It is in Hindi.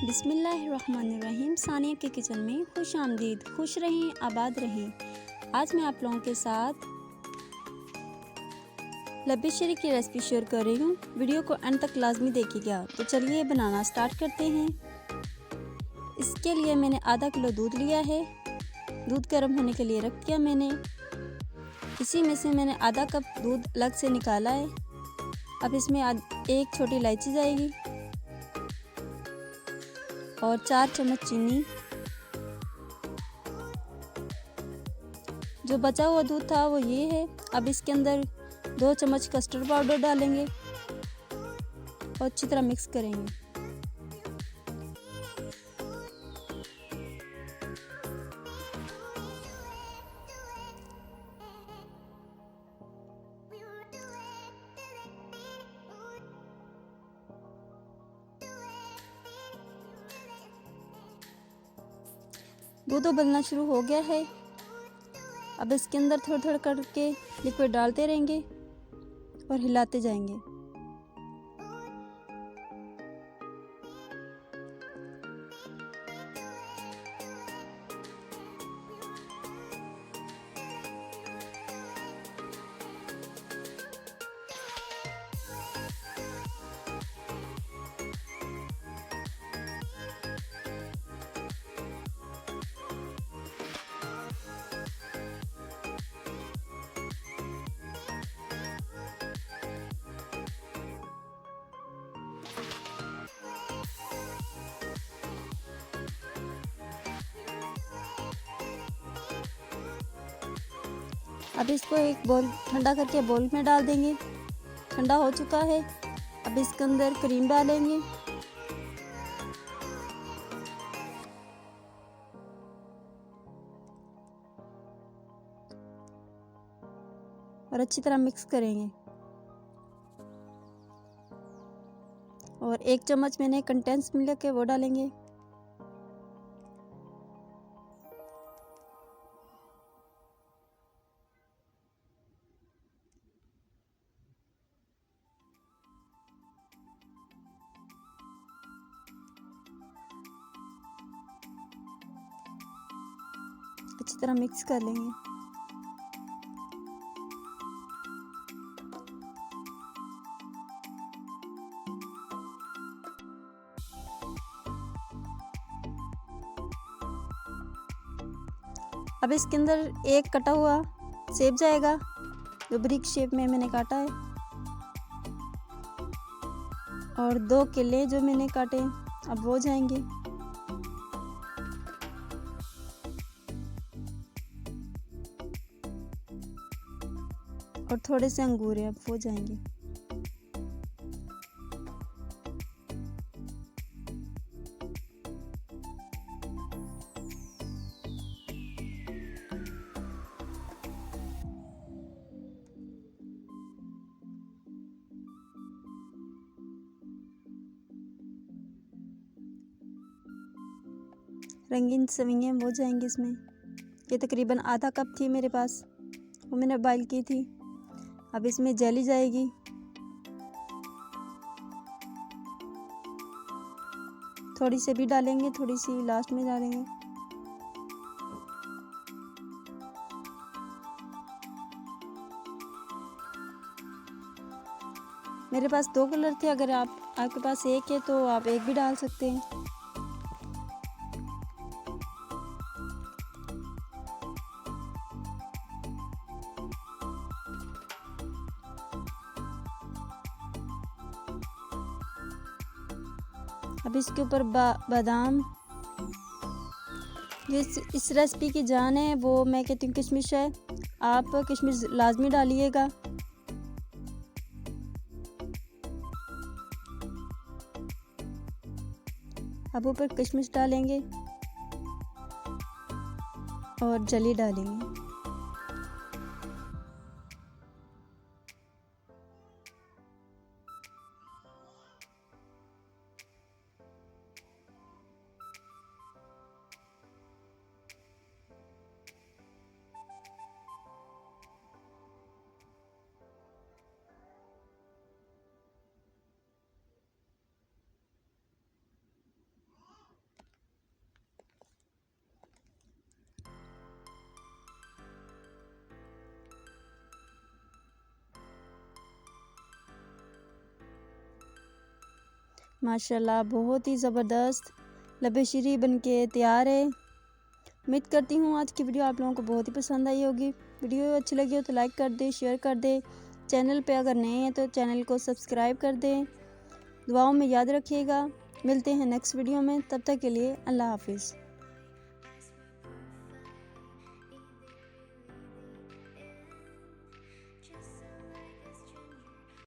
बिस्मिल्लाहिर्रहमानिर्रहीम। सानिया के किचन में खुश आमदीद। खुश रहें, आबाद रहें। आज मैं आप लोगों के साथ लब्बी शरी की रेसिपी शेयर कर रही हूँ। वीडियो को एंड तक लाजमी देखिएगा। तो चलिए बनाना स्टार्ट करते हैं। इसके लिए मैंने आधा किलो दूध लिया है। दूध गर्म होने के लिए रख दिया मैंने। इसी में से मैंने आधा कप दूध अलग से निकाला है। अब इसमें एक छोटी इलायची जाएगी और 4 चम्मच चीनी। जो बचा हुआ दूध था वो ये है। अब इसके अंदर 2 चम्मच कस्टर्ड पाउडर डालेंगे और अच्छी तरह मिक्स करेंगे। दूध उबलना शुरू हो गया है। अब इसके अंदर थोड़ा थोड़ा करके लिक्विड डालते रहेंगे और हिलाते जाएंगे। अब इसको एक बोल ठंडा करके बोल में डाल देंगे। ठंडा हो चुका है। अब इसके अंदर क्रीम डालेंगे और अच्छी तरह मिक्स करेंगे। और 1 चम्मच मैंने कंडेंस मिल्क है वो डालेंगे। अच्छी तरह मिक्स कर लेंगे। अब इसके अंदर एक कटा हुआ सेब जाएगा, जो ब्रिक शेप में मैंने काटा है, और 2 केले जो मैंने काटे अब वो जाएंगे। और थोड़े से अंगूर है अब वो जाएंगे। रंगीन सवैयाँ वो जाएंगी इसमें। ये तकरीबन आधा कप थी मेरे पास, वो मैंने बॉईल की थी। अब इसमें जेली जाएगी। थोड़ी सी भी डालेंगे, थोड़ी सी लास्ट में डालेंगे। मेरे पास 2 कलर थे। अगर आपके पास एक है तो आप एक भी डाल सकते हैं। अब इसके ऊपर बादाम, इस रेसिपी की जान है वो मैं कहती हूँ किशमिश है। आप किशमिश लाजमी डालिएगा। अब ऊपर किशमिश डालेंगे और जली डालेंगे। माशाल्लाह बहुत ही ज़बरदस्त लबेशीरी बनके तैयार है। उम्मीद करती हूँ आज की वीडियो आप लोगों को बहुत ही पसंद आई होगी। वीडियो अच्छी लगी हो तो लाइक कर दे, शेयर कर दे। चैनल पे अगर नए हैं तो चैनल को सब्सक्राइब कर दें। दुआओं में याद रखिएगा। मिलते हैं नेक्स्ट वीडियो में, तब तक के लिए अल्लाह हाफिज़।